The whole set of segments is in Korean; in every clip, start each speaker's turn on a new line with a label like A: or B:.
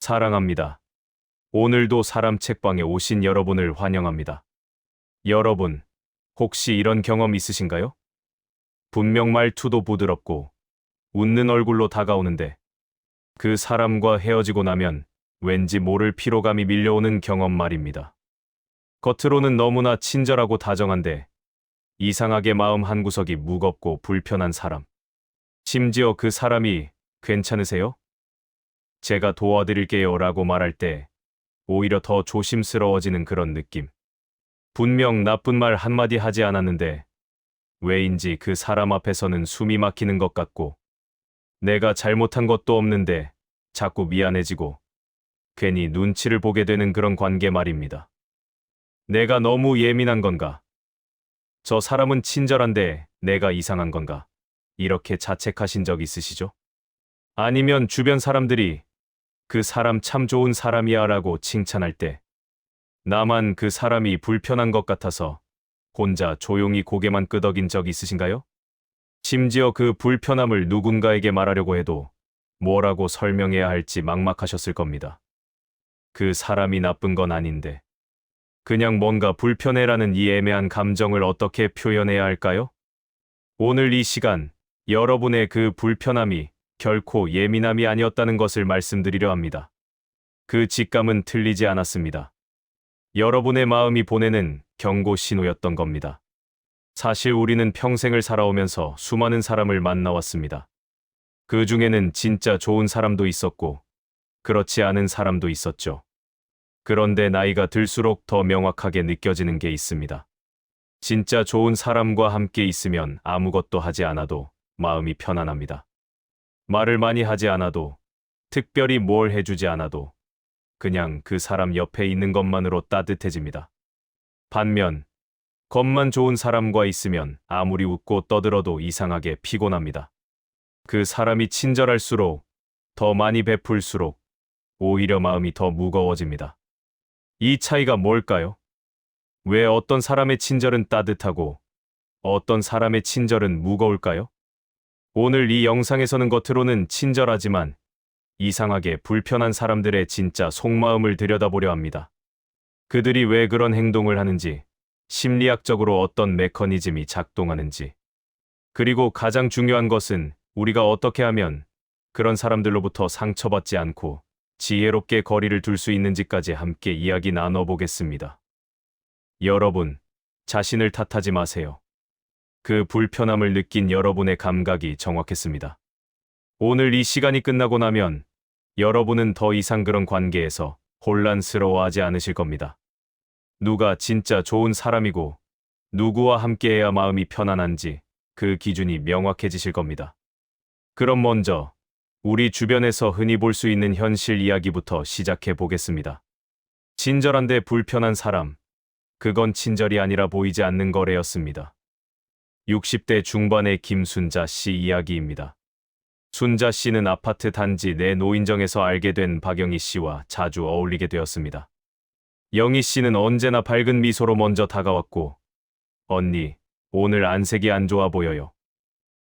A: 사랑합니다. 오늘도 사람 책방에 오신 여러분을 환영합니다. 여러분, 혹시 이런 경험 있으신가요? 분명 말투도 부드럽고 웃는 얼굴로 다가오는데 그 사람과 헤어지고 나면 왠지 모를 피로감이 밀려오는 경험 말입니다. 겉으로는 너무나 친절하고 다정한데 이상하게 마음 한구석이 무겁고 불편한 사람. 심지어 그 사람이 괜찮으세요? 제가 도와드릴게요 라고 말할 때 오히려 더 조심스러워지는 그런 느낌. 분명 나쁜 말 한마디 하지 않았는데 왜인지 그 사람 앞에서는 숨이 막히는 것 같고 내가 잘못한 것도 없는데 자꾸 미안해지고 괜히 눈치를 보게 되는 그런 관계 말입니다. 내가 너무 예민한 건가? 저 사람은 친절한데 내가 이상한 건가? 이렇게 자책하신 적 있으시죠? 아니면 주변 사람들이 그 사람 참 좋은 사람이야 라고 칭찬할 때 나만 그 사람이 불편한 것 같아서 혼자 조용히 고개만 끄덕인 적 있으신가요? 심지어 그 불편함을 누군가에게 말하려고 해도 뭐라고 설명해야 할지 막막하셨을 겁니다. 그 사람이 나쁜 건 아닌데 그냥 뭔가 불편해라는 이 애매한 감정을 어떻게 표현해야 할까요? 오늘 이 시간 여러분의 그 불편함이 결코 예민함이 아니었다는 것을 말씀드리려 합니다. 그 직감은 틀리지 않았습니다. 여러분의 마음이 보내는 경고 신호였던 겁니다. 사실 우리는 평생을 살아오면서 수많은 사람을 만나왔습니다. 그 중에는 진짜 좋은 사람도 있었고, 그렇지 않은 사람도 있었죠. 그런데 나이가 들수록 더 명확하게 느껴지는 게 있습니다. 진짜 좋은 사람과 함께 있으면 아무것도 하지 않아도 마음이 편안합니다. 말을 많이 하지 않아도, 특별히 뭘 해주지 않아도, 그냥 그 사람 옆에 있는 것만으로 따뜻해집니다. 반면, 겉만 좋은 사람과 있으면 아무리 웃고 떠들어도 이상하게 피곤합니다. 그 사람이 친절할수록, 더 많이 베풀수록, 오히려 마음이 더 무거워집니다. 이 차이가 뭘까요? 왜 어떤 사람의 친절은 따뜻하고, 어떤 사람의 친절은 무거울까요? 오늘 이 영상에서는 겉으로는 친절하지만 이상하게 불편한 사람들의 진짜 속마음을 들여다보려 합니다. 그들이 왜 그런 행동을 하는지, 심리학적으로 어떤 메커니즘이 작동하는지, 그리고 가장 중요한 것은 우리가 어떻게 하면 그런 사람들로부터 상처받지 않고 지혜롭게 거리를 둘 수 있는지까지 함께 이야기 나눠보겠습니다. 여러분, 자신을 탓하지 마세요. 그 불편함을 느낀 여러분의 감각이 정확했습니다. 오늘 이 시간이 끝나고 나면 여러분은 더 이상 그런 관계에서 혼란스러워하지 않으실 겁니다. 누가 진짜 좋은 사람이고 누구와 함께해야 마음이 편안한지 그 기준이 명확해지실 겁니다. 그럼 먼저 우리 주변에서 흔히 볼 수 있는 현실 이야기부터 시작해 보겠습니다. 친절한데 불편한 사람, 그건 친절이 아니라 보이지 않는 거래였습니다. 60대 중반의 김순자 씨 이야기입니다. 순자 씨는 아파트 단지 내 노인정에서 알게 된 박영희 씨와 자주 어울리게 되었습니다. 영희 씨는 언제나 밝은 미소로 먼저 다가왔고, 언니, 오늘 안색이 안 좋아 보여요.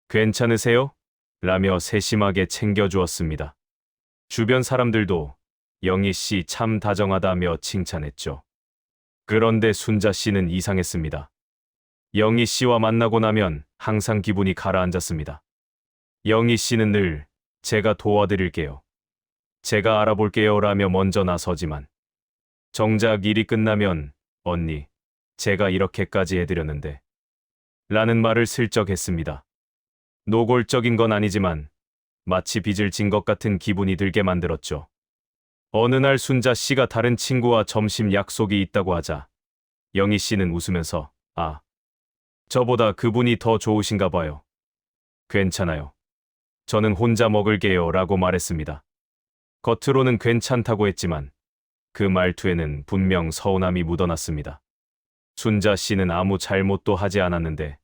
A: 괜찮으세요? 라며 세심하게 챙겨주었습니다. 주변 사람들도 영희 씨 참 다정하다며 칭찬했죠. 그런데 순자 씨는 이상했습니다. 영희 씨와 만나고 나면 항상 기분이 가라앉았습니다. 영희 씨는 늘 제가 도와드릴게요. 제가 알아볼게요 라며 먼저 나서지만 정작 일이 끝나면 언니, 제가 이렇게까지 해드렸는데 라는 말을 슬쩍 했습니다. 노골적인 건 아니지만 마치 빚을 진 것 같은 기분이 들게 만들었죠. 어느 날 순자 씨가 다른 친구와 점심 약속이 있다고 하자 영희 씨는 웃으면서 저보다 그분이 더 좋으신가 봐요. 괜찮아요. 저는 혼자 먹을게요 라고 말했습니다. 겉으로는 괜찮다고 했지만 그 말투에는 분명 서운함이 묻어났습니다. 순자 씨는 아무 잘못도 하지 않았는데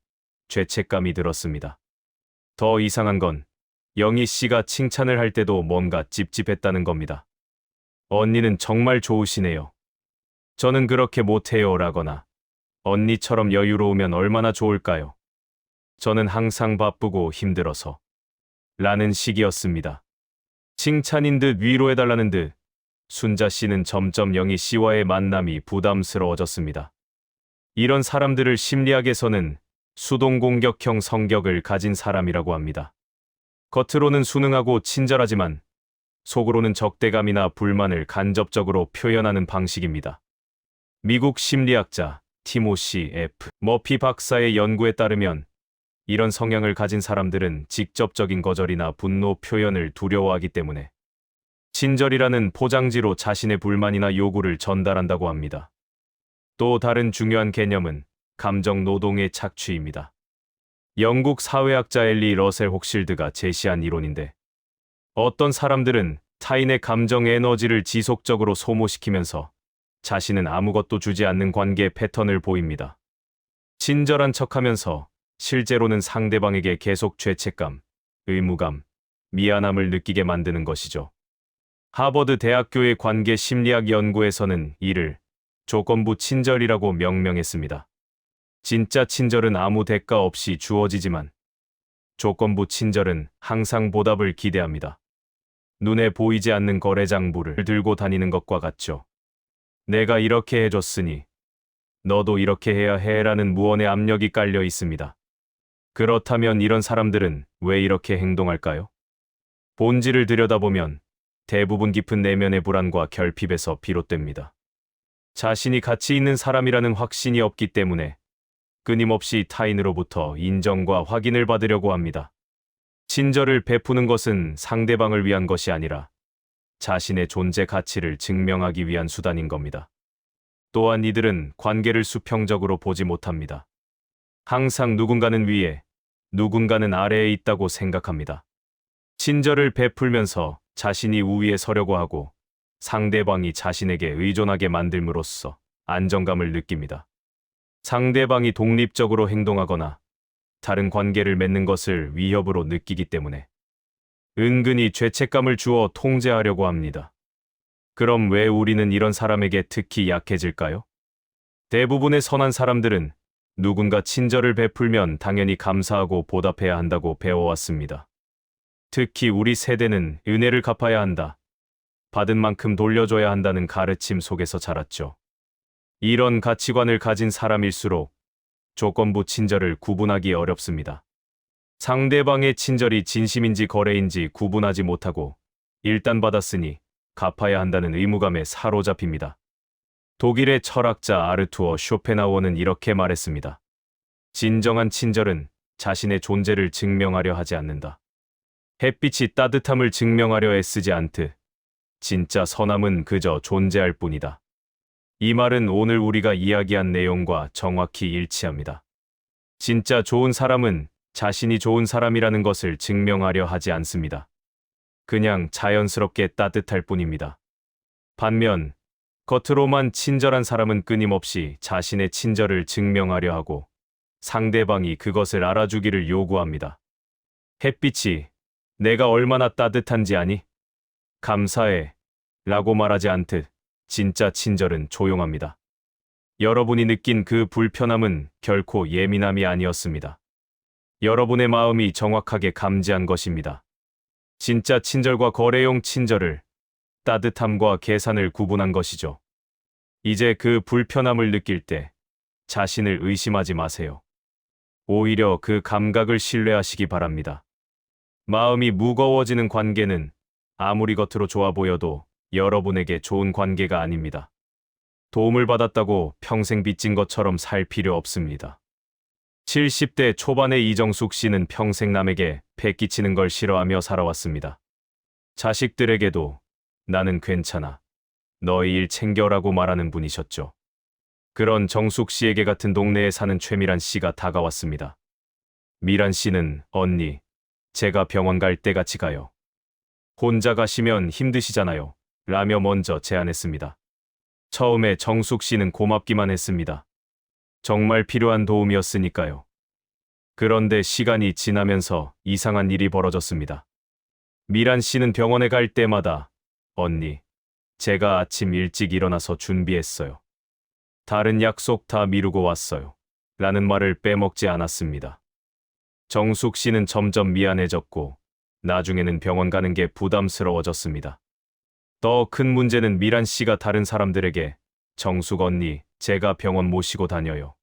A: 죄책감이 들었습니다. 더 이상한 건 영희 씨가 칭찬을 할 때도 뭔가 찝찝했다는 겁니다. 언니는 정말 좋으시네요. 저는 그렇게 못해요 라거나 언니처럼 여유로우면 얼마나 좋을까요? 저는 항상 바쁘고 힘들어서 라는 식이었습니다. 칭찬인 듯 위로해달라는 듯 순자 씨는 점점 영희 씨와의 만남이 부담스러워졌습니다. 이런 사람들을 심리학에서는 수동공격형 성격을 가진 사람이라고 합니다. 겉으로는 순응하고 친절하지만 속으로는 적대감이나 불만을 간접적으로 표현하는 방식입니다. 미국 심리학자 티모시 F. 머피 박사의 연구에 따르면 이런 성향을 가진 사람들은 직접적인 거절이나 분노 표현을 두려워하기 때문에 친절이라는 포장지로 자신의 불만이나 요구를 전달한다고 합니다. 또 다른 중요한 개념은 감정 노동의 착취입니다. 영국 사회학자 엘리 러셀 혹실드가 제시한 이론인데 어떤 사람들은 타인의 감정 에너지를 지속적으로 소모시키면서 자신은 아무것도 주지 않는 관계 패턴을 보입니다. 친절한 척하면서 실제로는 상대방에게 계속 죄책감, 의무감, 미안함을 느끼게 만드는 것이죠. 하버드 대학교의 관계 심리학 연구에서는 이를 조건부 친절이라고 명명했습니다. 진짜 친절은 아무 대가 없이 주어지지만 조건부 친절은 항상 보답을 기대합니다. 눈에 보이지 않는 거래장부를 들고 다니는 것과 같죠. 내가 이렇게 해줬으니 너도 이렇게 해야 해라는 무언의 압력이 깔려 있습니다. 그렇다면 이런 사람들은 왜 이렇게 행동할까요? 본질을 들여다보면 대부분 깊은 내면의 불안과 결핍에서 비롯됩니다. 자신이 가치 있는 사람이라는 확신이 없기 때문에 끊임없이 타인으로부터 인정과 확인을 받으려고 합니다. 친절을 베푸는 것은 상대방을 위한 것이 아니라 자신의 존재 가치를 증명하기 위한 수단인 겁니다. 또한 이들은 관계를 수평적으로 보지 못합니다. 항상 누군가는 위에, 누군가는 아래에 있다고 생각합니다. 친절을 베풀면서 자신이 우위에 서려고 하고 상대방이 자신에게 의존하게 만들므로써 안정감을 느낍니다. 상대방이 독립적으로 행동하거나 다른 관계를 맺는 것을 위협으로 느끼기 때문에 은근히 죄책감을 주어 통제하려고 합니다. 그럼 왜 우리는 이런 사람에게 특히 약해질까요? 대부분의 선한 사람들은 누군가 친절을 베풀면 당연히 감사하고 보답해야 한다고 배워왔습니다. 특히 우리 세대는 은혜를 갚아야 한다, 받은 만큼 돌려줘야 한다는 가르침 속에서 자랐죠. 이런 가치관을 가진 사람일수록 조건부 친절을 구분하기 어렵습니다. 상대방의 친절이 진심인지 거래인지 구분하지 못하고 일단 받았으니 갚아야 한다는 의무감에 사로잡힙니다. 독일의 철학자 아르투어 쇼펜하우어는 이렇게 말했습니다. 진정한 친절은 자신의 존재를 증명하려 하지 않는다. 햇빛이 따뜻함을 증명하려 애쓰지 않듯 진짜 선함은 그저 존재할 뿐이다. 이 말은 오늘 우리가 이야기한 내용과 정확히 일치합니다. 진짜 좋은 사람은 자신이 좋은 사람이라는 것을 증명하려 하지 않습니다. 그냥 자연스럽게 따뜻할 뿐입니다. 반면 겉으로만 친절한 사람은 끊임없이 자신의 친절을 증명하려 하고 상대방이 그것을 알아주기를 요구합니다. 햇빛이 내가 얼마나 따뜻한지 아니? 감사해 라고 말하지 않듯 진짜 친절은 조용합니다. 여러분이 느낀 그 불편함은 결코 예민함이 아니었습니다. 여러분의 마음이 정확하게 감지한 것입니다. 진짜 친절과 거래용 친절을, 따뜻함과 계산을 구분한 것이죠. 이제 그 불편함을 느낄 때 자신을 의심하지 마세요. 오히려 그 감각을 신뢰하시기 바랍니다. 마음이 무거워지는 관계는 아무리 겉으로 좋아 보여도 여러분에게 좋은 관계가 아닙니다. 도움을 받았다고 평생 빚진 것처럼 살 필요 없습니다. 70대 초반의 이정숙 씨는 평생 남에게 폐 끼치는 걸 싫어하며 살아왔습니다. 자식들에게도 나는 괜찮아, 너희 일 챙겨라고 말하는 분이셨죠. 그런 정숙 씨에게 같은 동네에 사는 최미란 씨가 다가왔습니다. 미란 씨는 언니, 제가 병원 갈 때 같이 가요. 혼자 가시면 힘드시잖아요. 라며 먼저 제안했습니다. 처음에 정숙 씨는 고맙기만 했습니다. 정말 필요한 도움이었으니까요. 그런데 시간이 지나면서 이상한 일이 벌어졌습니다. 미란 씨는 병원에 갈 때마다 언니, 제가 아침 일찍 일어나서 준비했어요. 다른 약속 다 미루고 왔어요. 라는 말을 빼먹지 않았습니다. 정숙 씨는 점점 미안해졌고 나중에는 병원 가는 게 부담스러워졌습니다. 더 큰 문제는 미란 씨가 다른 사람들에게 정숙 언니, 제가 병원 모시고 다녀요.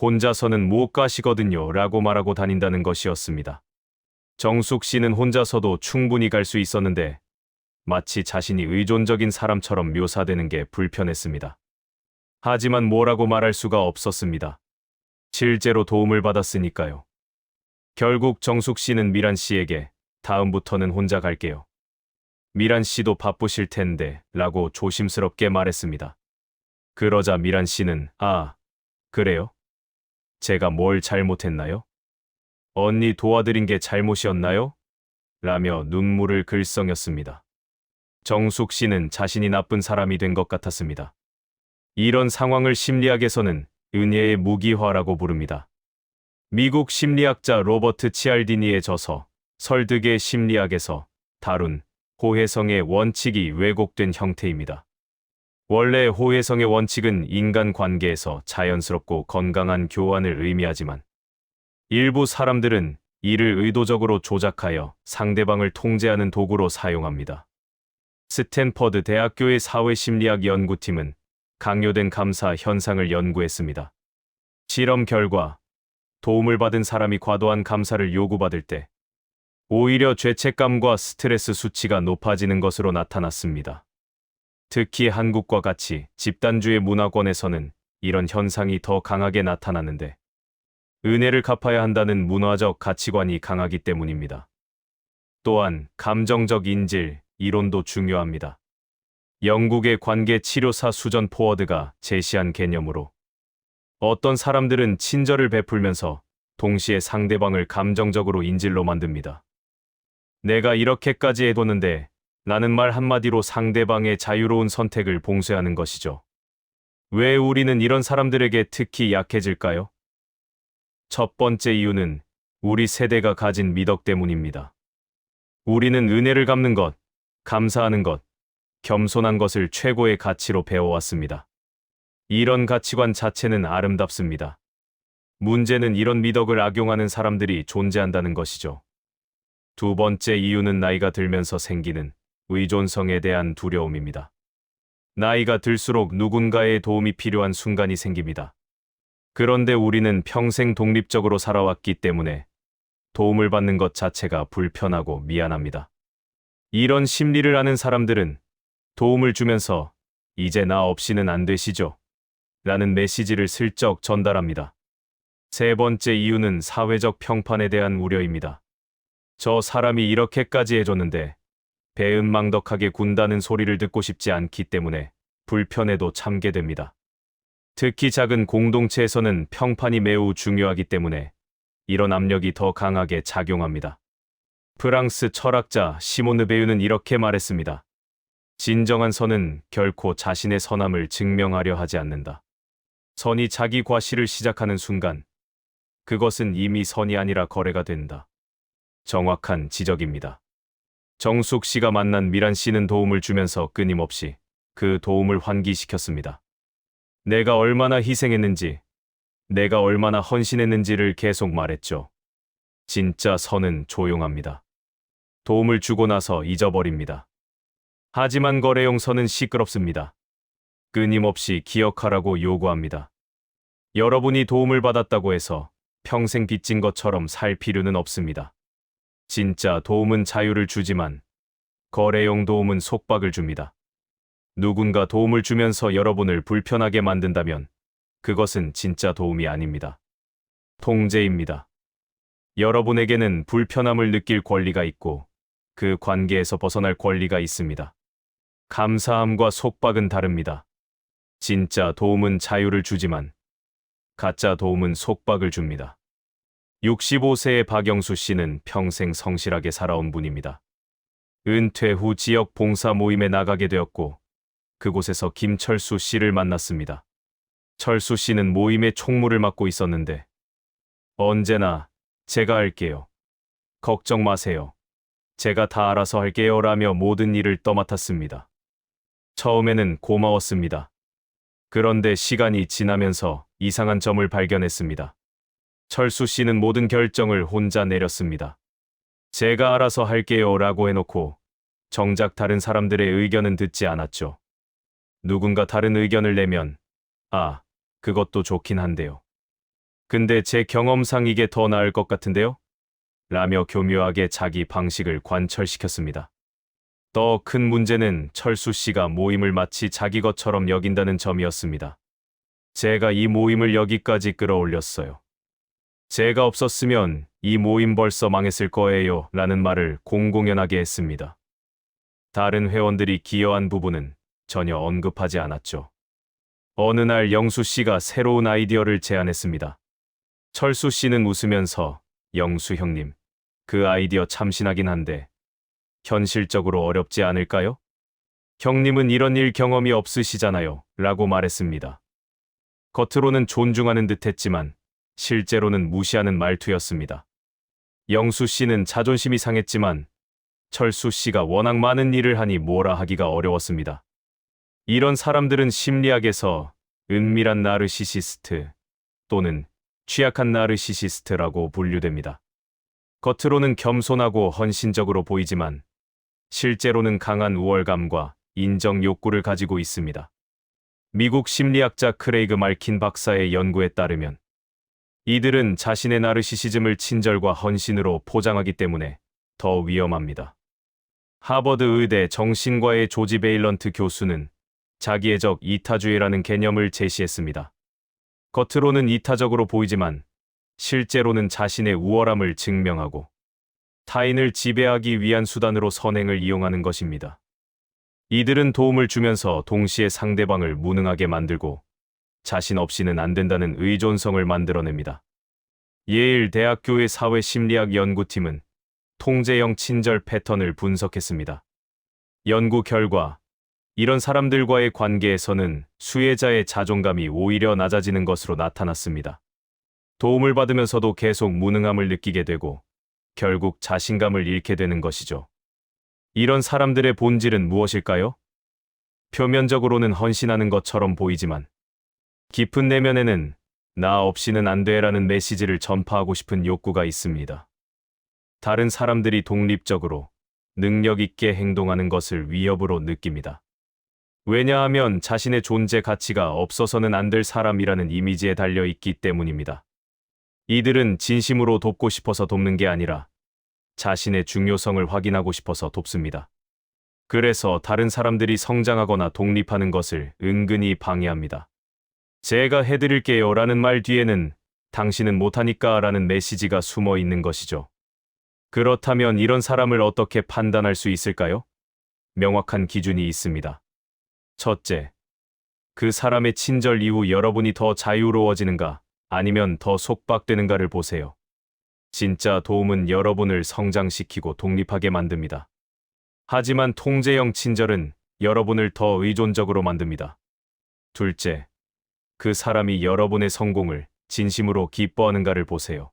A: 혼자서는 못 가시거든요 라고 말하고 다닌다는 것이었습니다. 정숙 씨는 혼자서도 충분히 갈 수 있었는데 마치 자신이 의존적인 사람처럼 묘사되는 게 불편했습니다. 하지만 뭐라고 말할 수가 없었습니다. 실제로 도움을 받았으니까요. 결국 정숙 씨는 미란 씨에게 다음부터는 혼자 갈게요. 미란 씨도 바쁘실 텐데 라고 조심스럽게 말했습니다. 그러자 미란 씨는 아, 그래요? 제가 뭘 잘못했나요? 언니 도와드린 게 잘못이었나요? 라며 눈물을 글썽였습니다. 정숙 씨는 자신이 나쁜 사람이 된 것 같았습니다. 이런 상황을 심리학에서는 은혜의 무기화라고 부릅니다. 미국 심리학자 로버트 치알디니의 저서 설득의 심리학에서 다룬 호혜성의 원칙이 왜곡된 형태입니다. 원래 호혜성의 원칙은 인간 관계에서 자연스럽고 건강한 교환을 의미하지만 일부 사람들은 이를 의도적으로 조작하여 상대방을 통제하는 도구로 사용합니다. 스탠퍼드 대학교의 사회심리학 연구팀은 강요된 감사 현상을 연구했습니다. 실험 결과 도움을 받은 사람이 과도한 감사를 요구받을 때 오히려 죄책감과 스트레스 수치가 높아지는 것으로 나타났습니다. 특히 한국과 같이 집단주의 문화권에서는 이런 현상이 더 강하게 나타나는데 은혜를 갚아야 한다는 문화적 가치관이 강하기 때문입니다. 또한 감정적 인질 이론도 중요합니다. 영국의 관계 치료사 수전 포워드가 제시한 개념으로 어떤 사람들은 친절을 베풀면서 동시에 상대방을 감정적으로 인질로 만듭니다. 내가 이렇게까지 해뒀는데 라는 말 한마디로 상대방의 자유로운 선택을 봉쇄하는 것이죠. 왜 우리는 이런 사람들에게 특히 약해질까요? 첫 번째 이유는 우리 세대가 가진 미덕 때문입니다. 우리는 은혜를 갚는 것, 감사하는 것, 겸손한 것을 최고의 가치로 배워왔습니다. 이런 가치관 자체는 아름답습니다. 문제는 이런 미덕을 악용하는 사람들이 존재한다는 것이죠. 두 번째 이유는 나이가 들면서 생기는 의존성에 대한 두려움입니다. 나이가 들수록 누군가의 도움이 필요한 순간이 생깁니다. 그런데 우리는 평생 독립적으로 살아왔기 때문에 도움을 받는 것 자체가 불편하고 미안합니다. 이런 심리를 아는 사람들은 도움을 주면서 이제 나 없이는 안 되시죠? 라는 메시지를 슬쩍 전달합니다. 세 번째 이유는 사회적 평판에 대한 우려입니다. 저 사람이 이렇게까지 해줬는데 배은망덕하게 군다는 소리를 듣고 싶지 않기 때문에 불편해도 참게 됩니다. 특히 작은 공동체에서는 평판이 매우 중요하기 때문에 이런 압력이 더 강하게 작용합니다. 프랑스 철학자 시모느 베유는 이렇게 말했습니다. 진정한 선은 결코 자신의 선함을 증명하려 하지 않는다. 선이 자기 과시를 시작하는 순간 그것은 이미 선이 아니라 거래가 된다. 정확한 지적입니다. 정숙 씨가 만난 미란 씨는 도움을 주면서 끊임없이 그 도움을 환기시켰습니다. 내가 얼마나 희생했는지, 내가 얼마나 헌신했는지를 계속 말했죠. 진짜 선은 조용합니다. 도움을 주고 나서 잊어버립니다. 하지만 거래용 선은 시끄럽습니다. 끊임없이 기억하라고 요구합니다. 여러분이 도움을 받았다고 해서 평생 빚진 것처럼 살 필요는 없습니다. 진짜 도움은 자유를 주지만 거래용 도움은 속박을 줍니다. 누군가 도움을 주면서 여러분을 불편하게 만든다면 그것은 진짜 도움이 아닙니다. 통제입니다. 여러분에게는 불편함을 느낄 권리가 있고 그 관계에서 벗어날 권리가 있습니다. 감사함과 속박은 다릅니다. 진짜 도움은 자유를 주지만 가짜 도움은 속박을 줍니다. 65세의 박영수 씨는 평생 성실하게 살아온 분입니다. 은퇴 후 지역 봉사 모임에 나가게 되었고 그곳에서 김철수 씨를 만났습니다. 철수 씨는 모임의 총무를 맡고 있었는데 언제나 제가 할게요. 걱정 마세요. 제가 다 알아서 할게요 라며 모든 일을 떠맡았습니다. 처음에는 고마웠습니다. 그런데 시간이 지나면서 이상한 점을 발견했습니다. 철수 씨는 모든 결정을 혼자 내렸습니다. 제가 알아서 할게요 라고 해놓고 정작 다른 사람들의 의견은 듣지 않았죠. 누군가 다른 의견을 내면, 그것도 좋긴 한데요. 근데 제 경험상 이게 더 나을 것 같은데요? 라며 교묘하게 자기 방식을 관철시켰습니다. 더 큰 문제는 철수 씨가 모임을 마치 자기 것처럼 여긴다는 점이었습니다. 제가 이 모임을 여기까지 끌어올렸어요. 제가 없었으면 이 모임 벌써 망했을 거예요 라는 말을 공공연하게 했습니다. 다른 회원들이 기여한 부분은 전혀 언급하지 않았죠. 어느 날 영수 씨가 새로운 아이디어를 제안했습니다. 철수 씨는 웃으면서 영수 형님, 그 아이디어 참신하긴 한데 현실적으로 어렵지 않을까요? 형님은 이런 일 경험이 없으시잖아요 라고 말했습니다. 겉으로는 존중하는 듯 했지만 실제로는 무시하는 말투였습니다. 영수 씨는 자존심이 상했지만 철수 씨가 워낙 많은 일을 하니 뭐라 하기가 어려웠습니다. 이런 사람들은 심리학에서 은밀한 나르시시스트 또는 취약한 나르시시스트라고 분류됩니다. 겉으로는 겸손하고 헌신적으로 보이지만 실제로는 강한 우월감과 인정 욕구를 가지고 있습니다. 미국 심리학자 크레이그 말킨 박사의 연구에 따르면 이들은 자신의 나르시시즘을 친절과 헌신으로 포장하기 때문에 더 위험합니다. 하버드 의대 정신과의 조지 베일런트 교수는 자기애적 이타주의라는 개념을 제시했습니다. 겉으로는 이타적으로 보이지만 실제로는 자신의 우월함을 증명하고 타인을 지배하기 위한 수단으로 선행을 이용하는 것입니다. 이들은 도움을 주면서 동시에 상대방을 무능하게 만들고 자신 없이는 안 된다는 의존성을 만들어냅니다. 예일 대학교의 사회심리학 연구팀은 통제형 친절 패턴을 분석했습니다. 연구 결과 이런 사람들과의 관계에서는 수혜자의 자존감이 오히려 낮아지는 것으로 나타났습니다. 도움을 받으면서도 계속 무능함을 느끼게 되고 결국 자신감을 잃게 되는 것이죠. 이런 사람들의 본질은 무엇일까요? 표면적으로는 헌신하는 것처럼 보이지만 깊은 내면에는 나 없이는 안 돼라는 메시지를 전파하고 싶은 욕구가 있습니다. 다른 사람들이 독립적으로 능력 있게 행동하는 것을 위협으로 느낍니다. 왜냐하면 자신의 존재 가치가 없어서는 안 될 사람이라는 이미지에 달려 있기 때문입니다. 이들은 진심으로 돕고 싶어서 돕는 게 아니라 자신의 중요성을 확인하고 싶어서 돕습니다. 그래서 다른 사람들이 성장하거나 독립하는 것을 은근히 방해합니다. 제가 해드릴게요 라는 말 뒤에는 당신은 못하니까 라는 메시지가 숨어 있는 것이죠. 그렇다면 이런 사람을 어떻게 판단할 수 있을까요? 명확한 기준이 있습니다. 첫째, 그 사람의 친절 이후 여러분이 더 자유로워지는가 아니면 더 속박되는가를 보세요. 진짜 도움은 여러분을 성장시키고 독립하게 만듭니다. 하지만 통제형 친절은 여러분을 더 의존적으로 만듭니다. 둘째, 그 사람이 여러분의 성공을 진심으로 기뻐하는가를 보세요.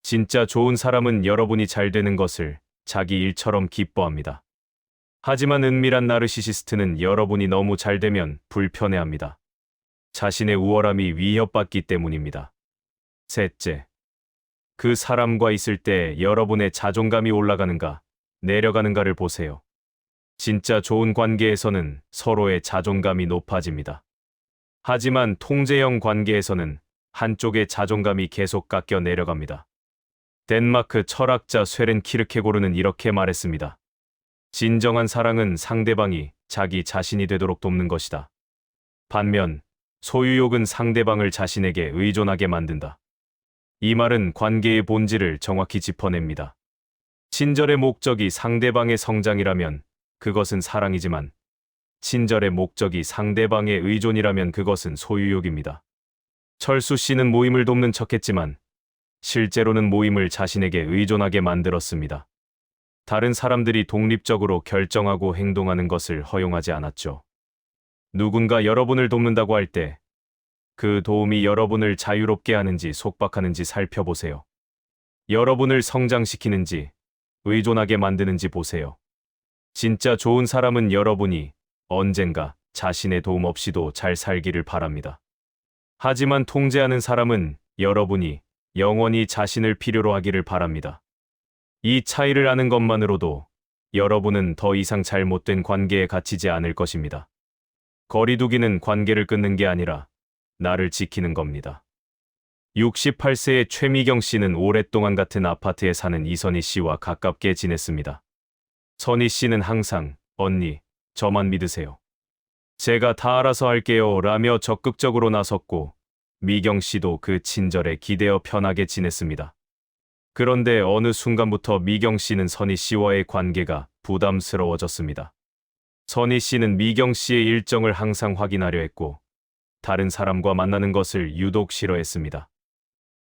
A: 진짜 좋은 사람은 여러분이 잘 되는 것을 자기 일처럼 기뻐합니다. 하지만 은밀한 나르시시스트는 여러분이 너무 잘 되면 불편해합니다. 자신의 우월함이 위협받기 때문입니다. 셋째, 그 사람과 있을 때 여러분의 자존감이 올라가는가, 내려가는가를 보세요. 진짜 좋은 관계에서는 서로의 자존감이 높아집니다. 하지만 통제형 관계에서는 한쪽의 자존감이 계속 깎여 내려갑니다. 덴마크 철학자 쇠렌 키르케고르는 이렇게 말했습니다. 진정한 사랑은 상대방이 자기 자신이 되도록 돕는 것이다. 반면 소유욕은 상대방을 자신에게 의존하게 만든다. 이 말은 관계의 본질을 정확히 짚어냅니다. 친절의 목적이 상대방의 성장이라면 그것은 사랑이지만 친절의 목적이 상대방의 의존이라면 그것은 소유욕입니다. 철수 씨는 모임을 돕는 척했지만 실제로는 모임을 자신에게 의존하게 만들었습니다. 다른 사람들이 독립적으로 결정하고 행동하는 것을 허용하지 않았죠. 누군가 여러분을 돕는다고 할 때 그 도움이 여러분을 자유롭게 하는지 속박하는지 살펴보세요. 여러분을 성장시키는지 의존하게 만드는지 보세요. 진짜 좋은 사람은 여러분이 언젠가 자신의 도움 없이도 잘 살기를 바랍니다. 하지만 통제하는 사람은 여러분이 영원히 자신을 필요로 하기를 바랍니다. 이 차이를 아는 것만으로도 여러분은 더 이상 잘못된 관계에 갇히지 않을 것입니다. 거리두기는 관계를 끊는 게 아니라 나를 지키는 겁니다. 68세의 최미경 씨는 오랫동안 같은 아파트에 사는 이선희 씨와 가깝게 지냈습니다. 선희 씨는 항상 언니, 저만 믿으세요. 제가 다 알아서 할게요 라며 적극적으로 나섰고 미경 씨도 그 친절에 기대어 편하게 지냈습니다. 그런데 어느 순간부터 미경 씨는 선희 씨와의 관계가 부담스러워졌습니다. 선희 씨는 미경 씨의 일정을 항상 확인하려 했고 다른 사람과 만나는 것을 유독 싫어했습니다.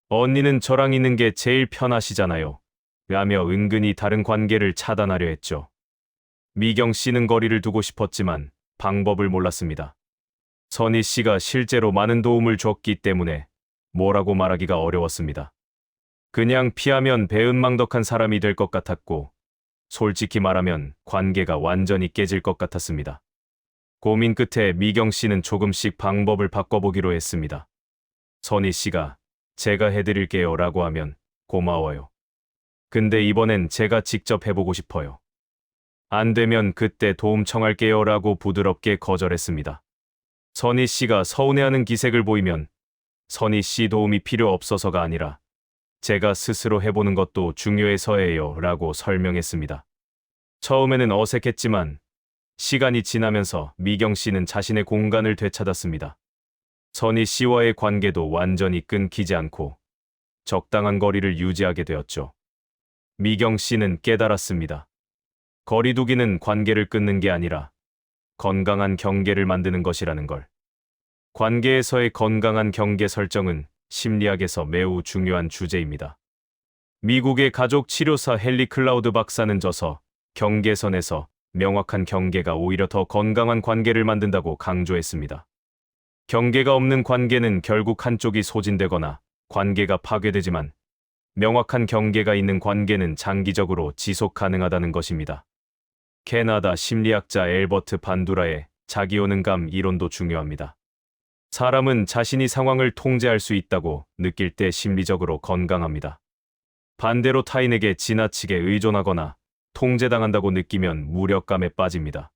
A: 언니는 저랑 있는 게 제일 편하시잖아요. 라며 은근히 다른 관계를 차단하려 했죠. 미경 씨는 거리를 두고 싶었지만 방법을 몰랐습니다. 선희 씨가 실제로 많은 도움을 줬기 때문에 뭐라고 말하기가 어려웠습니다. 그냥 피하면 배은망덕한 사람이 될 것 같았고 솔직히 말하면 관계가 완전히 깨질 것 같았습니다. 고민 끝에 미경 씨는 조금씩 방법을 바꿔보기로 했습니다. 선희 씨가 제가 해드릴게요 라고 하면 고마워요. 근데 이번엔 제가 직접 해보고 싶어요. 안 되면 그때 도움 청할게요 라고 부드럽게 거절했습니다. 선희 씨가 서운해하는 기색을 보이면 선희 씨 도움이 필요 없어서가 아니라 제가 스스로 해보는 것도 중요해서예요 라고 설명했습니다. 처음에는 어색했지만 시간이 지나면서 미경 씨는 자신의 공간을 되찾았습니다. 선희 씨와의 관계도 완전히 끊기지 않고 적당한 거리를 유지하게 되었죠. 미경 씨는 깨달았습니다. 거리두기는 관계를 끊는 게 아니라 건강한 경계를 만드는 것이라는 걸. 관계에서의 건강한 경계 설정은 심리학에서 매우 중요한 주제입니다. 미국의 가족 치료사 헨리 클라우드 박사는 저서 경계선에서 명확한 경계가 오히려 더 건강한 관계를 만든다고 강조했습니다. 경계가 없는 관계는 결국 한쪽이 소진되거나 관계가 파괴되지만 명확한 경계가 있는 관계는 장기적으로 지속 가능하다는 것입니다. 캐나다 심리학자 엘버트 반두라의 자기오는감 이론도 중요합니다. 사람은 자신이 상황을 통제할 수 있다고 느낄 때 심리적으로 건강합니다. 반대로 타인에게 지나치게 의존하거나 통제당한다고 느끼면 무력감에 빠집니다.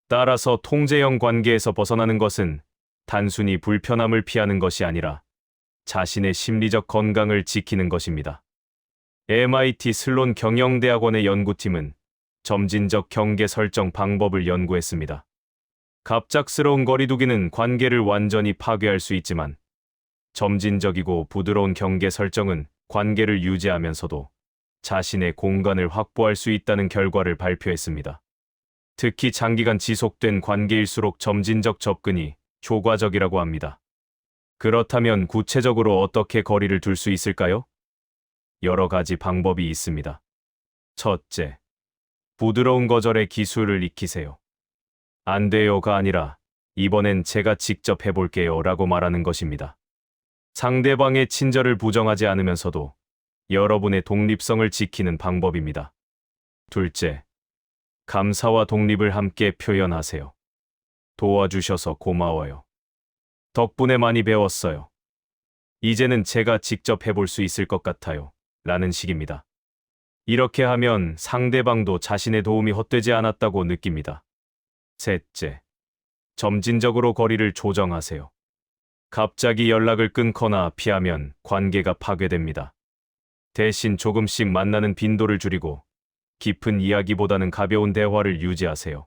A: 따라서 통제형 관계에서 벗어나는 것은 단순히 불편함을 피하는 것이 아니라 자신의 심리적 건강을 지키는 것입니다. MIT 슬론 경영대학원의 연구팀은 점진적 경계 설정 방법을 연구했습니다. 갑작스러운 거리두기는 관계를 완전히 파괴할 수 있지만 점진적이고 부드러운 경계 설정은 관계를 유지하면서도 자신의 공간을 확보할 수 있다는 결과를 발표했습니다. 특히 장기간 지속된 관계일수록 점진적 접근이 효과적이라고 합니다. 그렇다면 구체적으로 어떻게 거리를 둘 수 있을까요? 여러 가지 방법이 있습니다. 첫째, 부드러운 거절의 기술을 익히세요. 안 돼요가 아니라 이번엔 제가 직접 해볼게요 라고 말하는 것입니다. 상대방의 친절을 부정하지 않으면서도 여러분의 독립성을 지키는 방법입니다. 둘째, 감사와 독립을 함께 표현하세요. 도와주셔서 고마워요. 덕분에 많이 배웠어요. 이제는 제가 직접 해볼 수 있을 것 같아요. 라는 식입니다. 이렇게 하면 상대방도 자신의 도움이 헛되지 않았다고 느낍니다. 셋째, 점진적으로 거리를 조정하세요. 갑자기 연락을 끊거나 피하면 관계가 파괴됩니다. 대신 조금씩 만나는 빈도를 줄이고 깊은 이야기보다는 가벼운 대화를 유지하세요.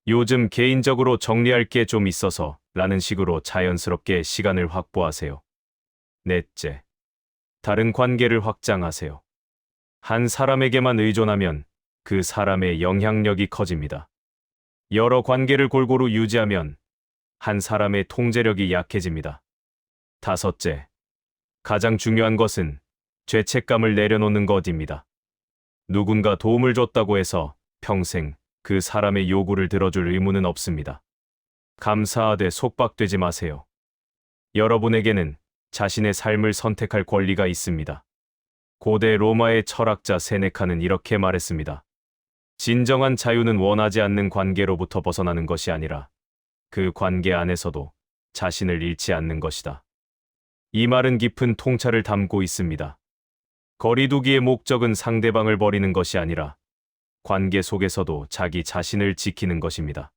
A: 요즘 개인적으로 정리할 게 좀 있어서 라는 식으로 자연스럽게 시간을 확보하세요. 넷째, 다른 관계를 확장하세요. 한 사람에게만 의존하면 그 사람의 영향력이 커집니다. 여러 관계를 골고루 유지하면 한 사람의 통제력이 약해집니다. 다섯째, 가장 중요한 것은 죄책감을 내려놓는 것입니다. 누군가 도움을 줬다고 해서 평생 그 사람의 요구를 들어줄 의무는 없습니다. 감사하되 속박되지 마세요. 여러분에게는 자신의 삶을 선택할 권리가 있습니다. 고대 로마의 철학자 세네카는 이렇게 말했습니다. 진정한 자유는 원하지 않는 관계로부터 벗어나는 것이 아니라 그 관계 안에서도 자신을 잃지 않는 것이다. 이 말은 깊은 통찰을 담고 있습니다. 거리두기의 목적은 상대방을 버리는 것이 아니라 관계 속에서도 자기 자신을 지키는 것입니다.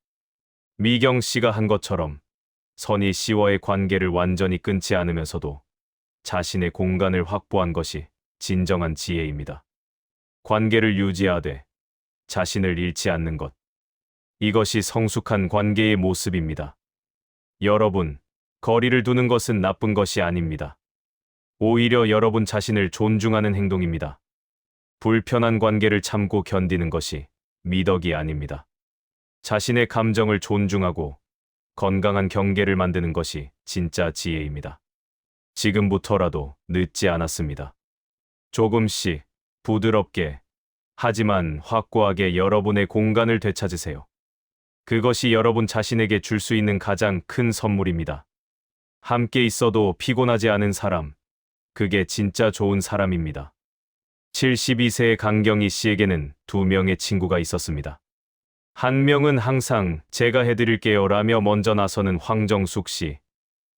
A: 미경 씨가 한 것처럼 선희 씨와의 관계를 완전히 끊지 않으면서도 자신의 공간을 확보한 것이 진정한 지혜입니다. 관계를 유지하되 자신을 잃지 않는 것. 이것이 성숙한 관계의 모습입니다. 여러분, 거리를 두는 것은 나쁜 것이 아닙니다. 오히려 여러분 자신을 존중하는 행동입니다. 불편한 관계를 참고 견디는 것이 미덕이 아닙니다. 자신의 감정을 존중하고 건강한 경계를 만드는 것이 진짜 지혜입니다. 지금부터라도 늦지 않았습니다. 조금씩 부드럽게 하지만 확고하게 여러분의 공간을 되찾으세요. 그것이 여러분 자신에게 줄 수 있는 가장 큰 선물입니다. 함께 있어도 피곤하지 않은 사람, 그게 진짜 좋은 사람입니다. 72세의 강경희 씨에게는 2명의 친구가 있었습니다. 한 명은 항상 제가 해드릴게요 라며 먼저 나서는 황정숙 씨,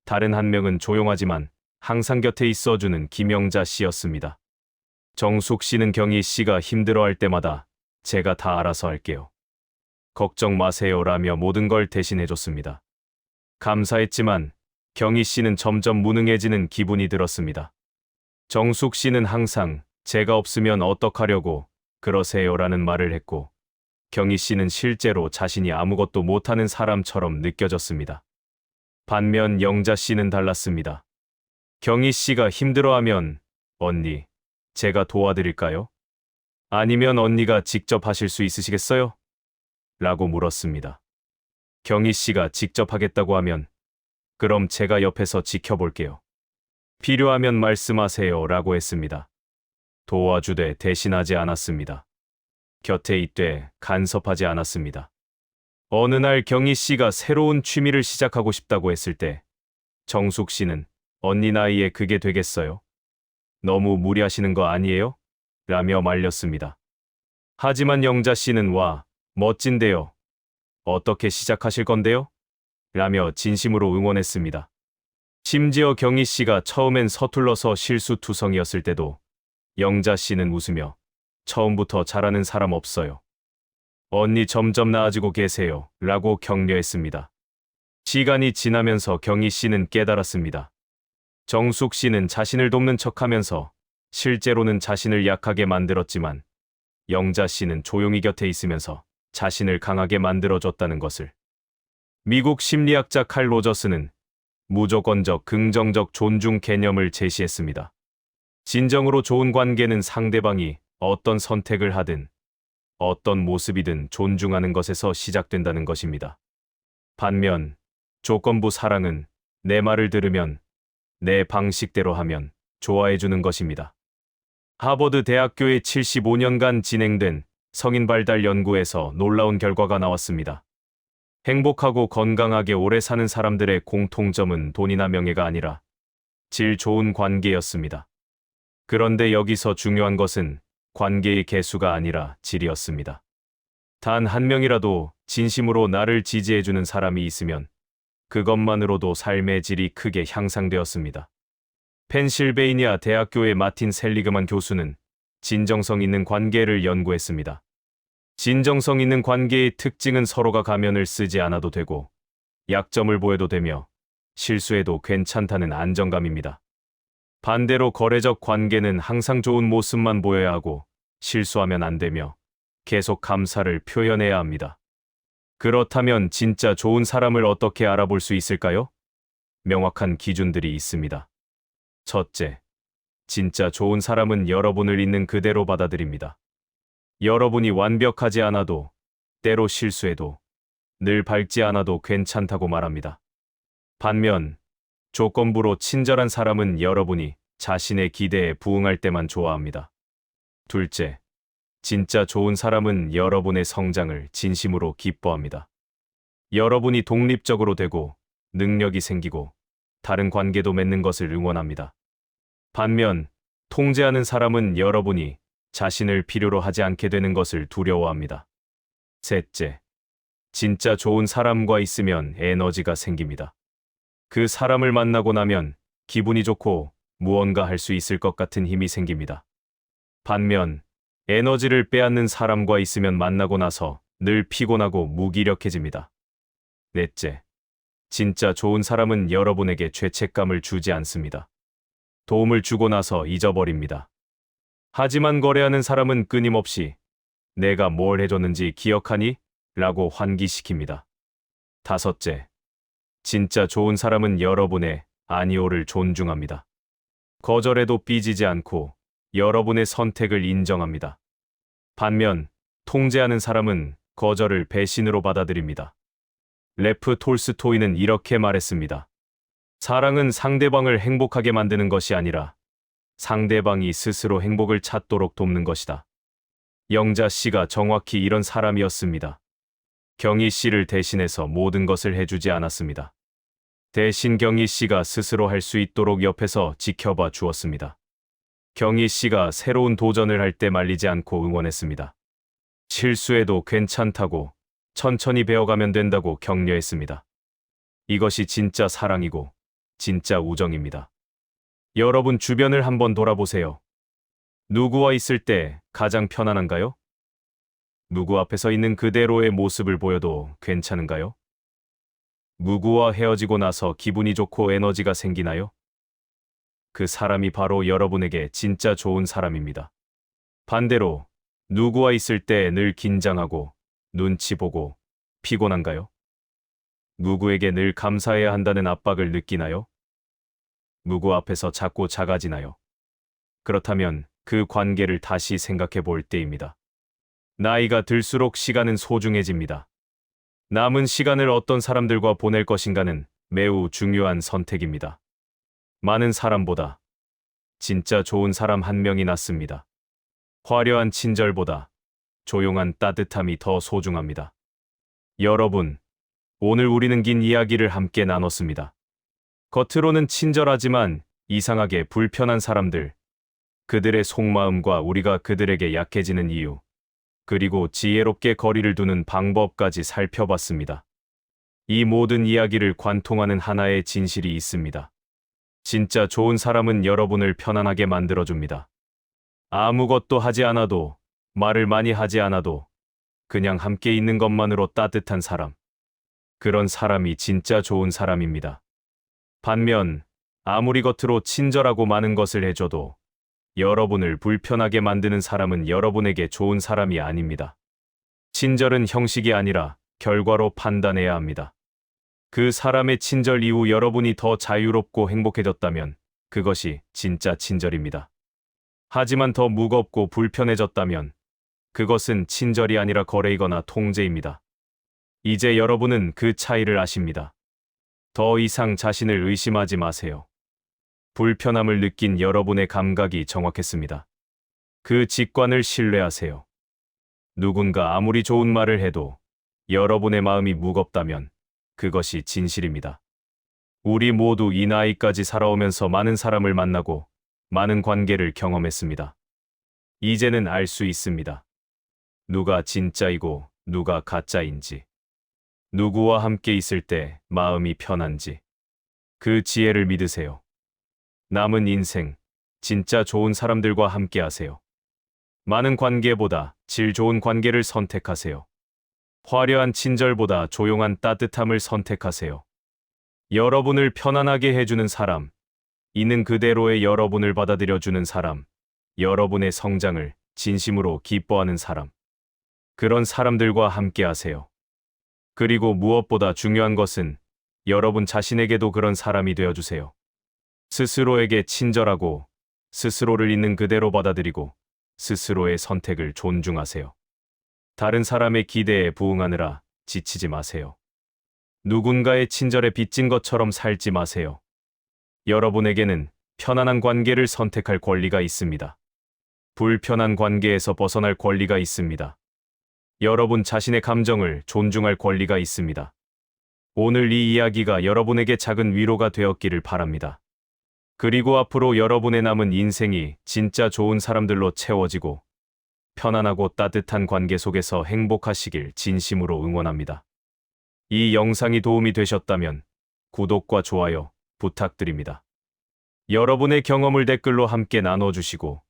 A: 다른 한 명은 조용하지만 항상 곁에 있어주는 김영자 씨였습니다. 정숙 씨는 경희 씨가 힘들어할 때마다 제가 다 알아서 할게요. 걱정 마세요 라며 모든 걸 대신해줬습니다. 감사했지만 경희 씨는 점점 무능해지는 기분이 들었습니다. 정숙 씨는 항상 제가 없으면 어떡하려고 그러세요 라는 말을 했고, 경희 씨는 실제로 자신이 아무것도 못하는 사람처럼 느껴졌습니다. 반면 영자 씨는 달랐습니다. 경희 씨가 힘들어하면 언니, 제가 도와드릴까요? 아니면 언니가 직접 하실 수 있으시겠어요? 라고 물었습니다. 경희 씨가 직접 하겠다고 하면 그럼 제가 옆에서 지켜볼게요. 필요하면 말씀하세요 라고 했습니다. 도와주되 대신하지 않았습니다. 곁에 있되 간섭하지 않았습니다. 어느 날 경희 씨가 새로운 취미를 시작하고 싶다고 했을 때 정숙 씨는 언니 나이에 그게 되겠어요? 너무 무리하시는 거 아니에요? 라며 말렸습니다. 하지만 영자 씨는 와, 멋진데요. 어떻게 시작하실 건데요? 라며 진심으로 응원했습니다. 심지어 경희 씨가 처음엔 서툴러서 실수투성이었을 때도 영자 씨는 웃으며 처음부터 잘하는 사람 없어요. 언니 점점 나아지고 계세요. 라고 격려했습니다. 시간이 지나면서 경희 씨는 깨달았습니다. 정숙 씨는 자신을 돕는 척하면서 실제로는 자신을 약하게 만들었지만 영자 씨는 조용히 곁에 있으면서 자신을 강하게 만들어줬다는 것을. 미국 심리학자 칼 로저스는 무조건적 긍정적 존중 개념을 제시했습니다. 진정으로 좋은 관계는 상대방이 어떤 선택을 하든 어떤 모습이든 존중하는 것에서 시작된다는 것입니다. 반면 조건부 사랑은 내 말을 들으면 내 방식대로 하면 좋아해주는 것입니다. 하버드 대학교의 75년간 진행된 성인 발달 연구에서 놀라운 결과가 나왔습니다. 행복하고 건강하게 오래 사는 사람들의 공통점은 돈이나 명예가 아니라 질 좋은 관계였습니다. 그런데 여기서 중요한 것은 관계의 개수가 아니라 질이었습니다. 단 한 명이라도 진심으로 나를 지지해주는 사람이 있으면 그것만으로도 삶의 질이 크게 향상되었습니다. 펜실베이니아 대학교의 마틴 셀리그만 교수는 진정성 있는 관계를 연구했습니다. 진정성 있는 관계의 특징은 서로가 가면을 쓰지 않아도 되고 약점을 보여도 되며 실수해도 괜찮다는 안정감입니다. 반대로 거래적 관계는 항상 좋은 모습만 보여야 하고 실수하면 안 되며 계속 감사를 표현해야 합니다. 그렇다면 진짜 좋은 사람을 어떻게 알아볼 수 있을까요? 명확한 기준들이 있습니다. 첫째, 진짜 좋은 사람은 여러분을 있는 그대로 받아들입니다. 여러분이 완벽하지 않아도, 때로 실수해도, 늘 밝지 않아도 괜찮다고 말합니다. 반면 조건부로 친절한 사람은 여러분이 자신의 기대에 부응할 때만 좋아합니다. 둘째, 진짜 좋은 사람은 여러분의 성장을 진심으로 기뻐합니다. 여러분이 독립적으로 되고 능력이 생기고 다른 관계도 맺는 것을 응원합니다. 반면 통제하는 사람은 여러분이 자신을 필요로 하지 않게 되는 것을 두려워합니다. 셋째, 진짜 좋은 사람과 있으면 에너지가 생깁니다. 그 사람을 만나고 나면 기분이 좋고 무언가 할 수 있을 것 같은 힘이 생깁니다. 반면 에너지를 빼앗는 사람과 있으면 만나고 나서 늘 피곤하고 무기력해집니다. 넷째, 진짜 좋은 사람은 여러분에게 죄책감을 주지 않습니다. 도움을 주고 나서 잊어버립니다. 하지만 거래하는 사람은 끊임없이 내가 뭘 해줬는지 기억하니? 라고 환기시킵니다. 다섯째, 진짜 좋은 사람은 여러분의 아니오를 존중합니다. 거절해도 삐지지 않고 여러분의 선택을 인정합니다. 반면 통제하는 사람은 거절을 배신으로 받아들입니다. 레프 톨스토이는 이렇게 말했습니다. 사랑은 상대방을 행복하게 만드는 것이 아니라 상대방이 스스로 행복을 찾도록 돕는 것이다. 영자 씨가 정확히 이런 사람이었습니다. 경희 씨를 대신해서 모든 것을 해주지 않았습니다. 대신 경희 씨가 스스로 할 수 있도록 옆에서 지켜봐 주었습니다. 경희 씨가 새로운 도전을 할 때 말리지 않고 응원했습니다. 실수해도 괜찮다고, 천천히 배워가면 된다고 격려했습니다. 이것이 진짜 사랑이고 진짜 우정입니다. 여러분 주변을 한번 돌아보세요. 누구와 있을 때 가장 편안한가요? 누구 앞에서 있는 그대로의 모습을 보여도 괜찮은가요? 누구와 헤어지고 나서 기분이 좋고 에너지가 생기나요? 그 사람이 바로 여러분에게 진짜 좋은 사람입니다. 반대로 누구와 있을 때 늘 긴장하고 눈치 보고 피곤한가요? 누구에게 늘 감사해야 한다는 압박을 느끼나요? 누구 앞에서 자꾸 작아지나요? 그렇다면 그 관계를 다시 생각해 볼 때입니다. 나이가 들수록 시간은 소중해집니다. 남은 시간을 어떤 사람들과 보낼 것인가는 매우 중요한 선택입니다. 많은 사람보다 진짜 좋은 사람 한 명이 낫습니다. 화려한 친절보다 조용한 따뜻함이 더 소중합니다. 여러분, 오늘 우리는 긴 이야기를 함께 나눴습니다. 겉으로는 친절하지만 이상하게 불편한 사람들, 그들의 속마음과 우리가 그들에게 약해지는 이유, 그리고 지혜롭게 거리를 두는 방법까지 살펴봤습니다. 이 모든 이야기를 관통하는 하나의 진실이 있습니다. 진짜 좋은 사람은 여러분을 편안하게 만들어줍니다. 아무것도 하지 않아도, 말을 많이 하지 않아도, 그냥 함께 있는 것만으로 따뜻한 사람. 그런 사람이 진짜 좋은 사람입니다. 반면, 아무리 겉으로 친절하고 많은 것을 해줘도, 여러분을 불편하게 만드는 사람은 여러분에게 좋은 사람이 아닙니다. 친절은 형식이 아니라 결과로 판단해야 합니다. 그 사람의 친절 이후 여러분이 더 자유롭고 행복해졌다면 그것이 진짜 친절입니다. 하지만 더 무겁고 불편해졌다면 그것은 친절이 아니라 거래이거나 통제입니다. 이제 여러분은 그 차이를 아십니다. 더 이상 자신을 의심하지 마세요. 불편함을 느낀 여러분의 감각이 정확했습니다. 그 직관을 신뢰하세요. 누군가 아무리 좋은 말을 해도 여러분의 마음이 무겁다면 그것이 진실입니다. 우리 모두 이 나이까지 살아오면서 많은 사람을 만나고 많은 관계를 경험했습니다. 이제는 알 수 있습니다. 누가 진짜이고 누가 가짜인지, 누구와 함께 있을 때 마음이 편한지, 그 지혜를 믿으세요. 남은 인생, 진짜 좋은 사람들과 함께 하세요. 많은 관계보다 질 좋은 관계를 선택하세요. 화려한 친절보다 조용한 따뜻함을 선택하세요. 여러분을 편안하게 해주는 사람, 있는 그대로의 여러분을 받아들여주는 사람, 여러분의 성장을 진심으로 기뻐하는 사람. 그런 사람들과 함께 하세요. 그리고 무엇보다 중요한 것은 여러분 자신에게도 그런 사람이 되어주세요. 스스로에게 친절하고 스스로를 있는 그대로 받아들이고 스스로의 선택을 존중하세요. 다른 사람의 기대에 부응하느라 지치지 마세요. 누군가의 친절에 빚진 것처럼 살지 마세요. 여러분에게는 편안한 관계를 선택할 권리가 있습니다. 불편한 관계에서 벗어날 권리가 있습니다. 여러분 자신의 감정을 존중할 권리가 있습니다. 오늘 이 이야기가 여러분에게 작은 위로가 되었기를 바랍니다. 그리고 앞으로 여러분의 남은 인생이 진짜 좋은 사람들로 채워지고 편안하고 따뜻한 관계 속에서 행복하시길 진심으로 응원합니다. 이 영상이 도움이 되셨다면 구독과 좋아요 부탁드립니다. 여러분의 경험을 댓글로 함께 나눠주시고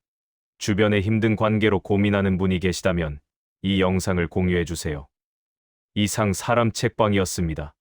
A: 주변에 힘든 관계로 고민하는 분이 계시다면 이 영상을 공유해 주세요. 이상 사람 책방이었습니다.